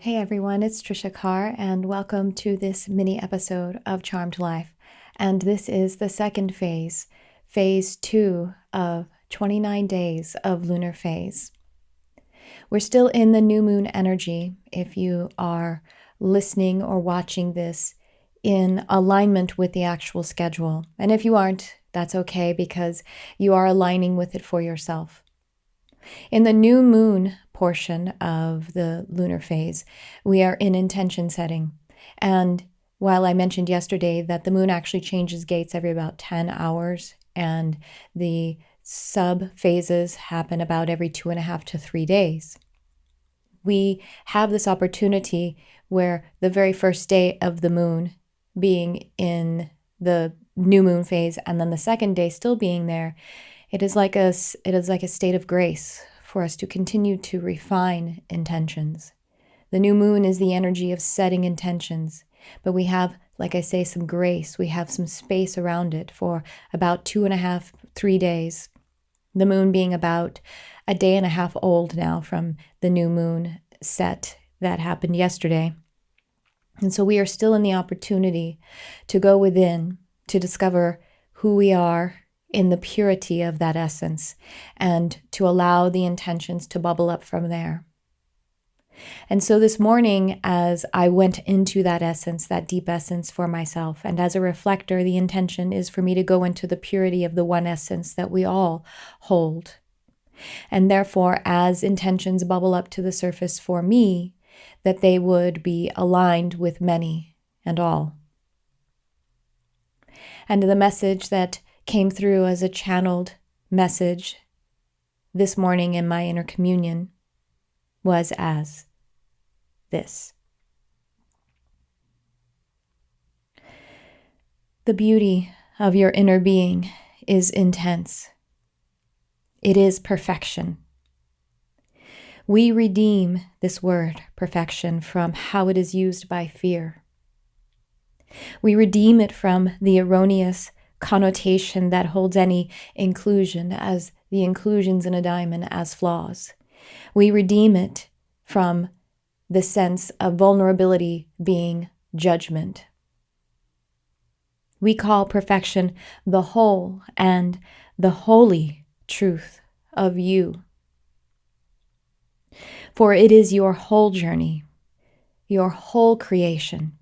Hey everyone, it's Tricia Carr, and welcome to this mini episode of Charmed Life. And this is the second phase, phase 2 of 29 days of lunar phase. We're still in the new moon energy if you are listening or watching this in alignment with the actual schedule. And if you aren't, that's okay because you are aligning with it for yourself. In the new moon portion of the lunar phase, we are in intention setting. And while I mentioned yesterday that the moon actually changes gates every about 10 hours and the sub phases happen about every 2.5 to 3 days, we have this opportunity where the very first day of the moon being in the new moon phase and then the second day still being there, it is like a state of grace for us to continue to refine intentions. The new moon is the energy of setting intentions, but we have, like I say, some grace. We have some space around it for about 2.5, 3 days. The moon being about a day and a half old now from the new moon set that happened yesterday. And so we are still in the opportunity to go within, to discover who we are in the purity of that essence, and to allow the intentions to bubble up from there. And so this morning, as I went into that essence, that deep essence for myself, and as a reflector, the intention is for me to go into the purity of the one essence that we all hold. And therefore, as intentions bubble up to the surface for me, that they would be aligned with many and all. And the message that came through as a channeled message this morning in my inner communion was as this. The beauty of your inner being is intense. It is perfection. We redeem this word, perfection, from how it is used by fear. We redeem it from the erroneous connotation that holds any inclusion as the inclusions in a diamond as flaws. We redeem it from the sense of vulnerability being judgment. We call perfection the whole and the holy truth of you. For it is your whole journey, your whole creation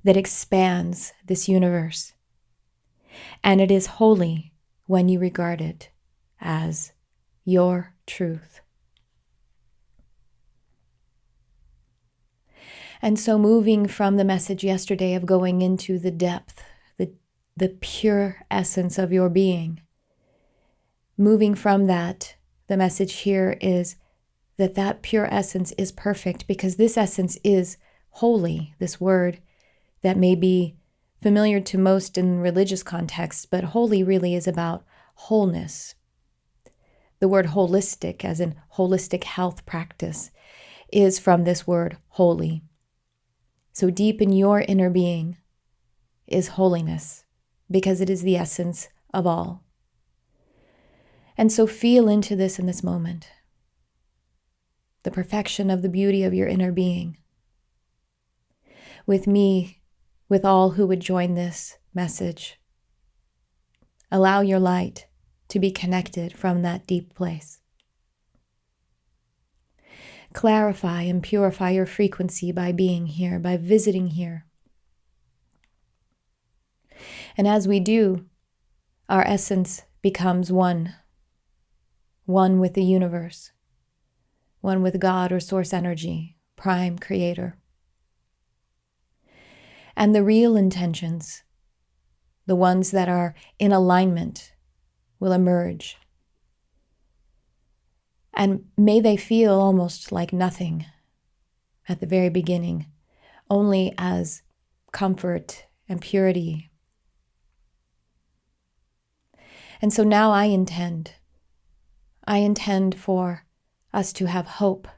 that expands this universe. And it is holy when you regard it as your truth. And so moving from the message yesterday of going into the depth, the pure essence of your being, moving from that, the message here is that pure essence is perfect because this essence is holy, this word that may be familiar to most in religious contexts, but holy really is about wholeness. The word holistic, as in holistic health practice, is from this word holy. So deep in your inner being is holiness, because it is the essence of all. And so feel into this in this moment, the perfection of the beauty of your inner being. With me, with all who would join this message, allow your light to be connected from that deep place. Clarify and purify your frequency by being here, by visiting here. And as we do, our essence becomes one with the universe, one with God or source energy, prime creator. And the real intentions, the ones that are in alignment, will emerge. And may they feel almost like nothing at the very beginning, only as comfort and purity. And so now I intend for us to have hope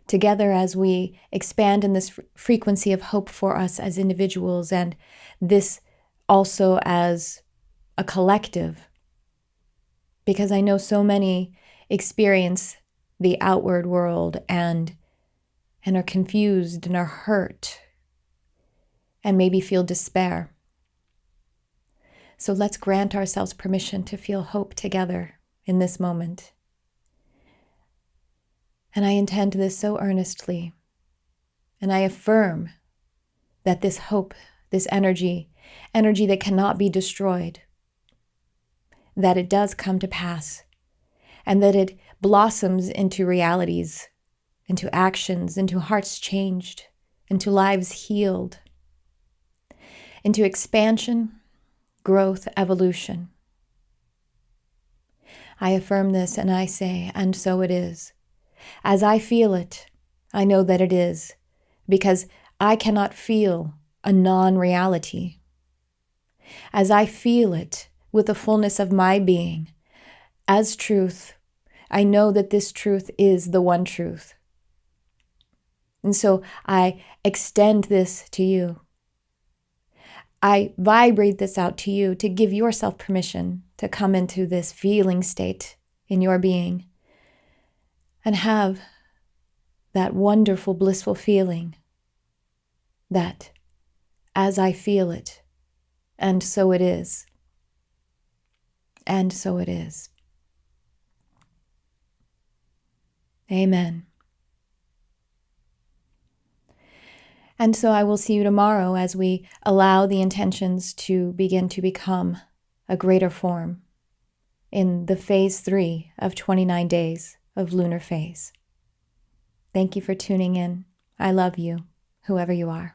together as we expand in this frequency of hope for us as individuals, and this also as a collective, because I know so many experience the outward world and and are confused and are hurt and maybe feel despair. So let's grant ourselves permission to feel hope together in this moment. And I intend this so earnestly. And I affirm that this hope, this energy that cannot be destroyed, that it does come to pass, and that it blossoms into realities, into actions, into hearts changed, into lives healed, into expansion, growth, evolution. I affirm this and I say, and so it is. As I feel it, I know that it is, because I cannot feel a non-reality. As I feel it with the fullness of my being, as truth, I know that this truth is the one truth. And so I extend this to you. I vibrate this out to you to give yourself permission to come into this feeling state in your being and have that wonderful, blissful feeling that as I feel it, and so it is, and so it is. Amen. And so I will see you tomorrow as we allow the intentions to begin to become a greater form in the phase 3 of 29 days of lunar phase. Thank you for tuning in. I love you, whoever you are.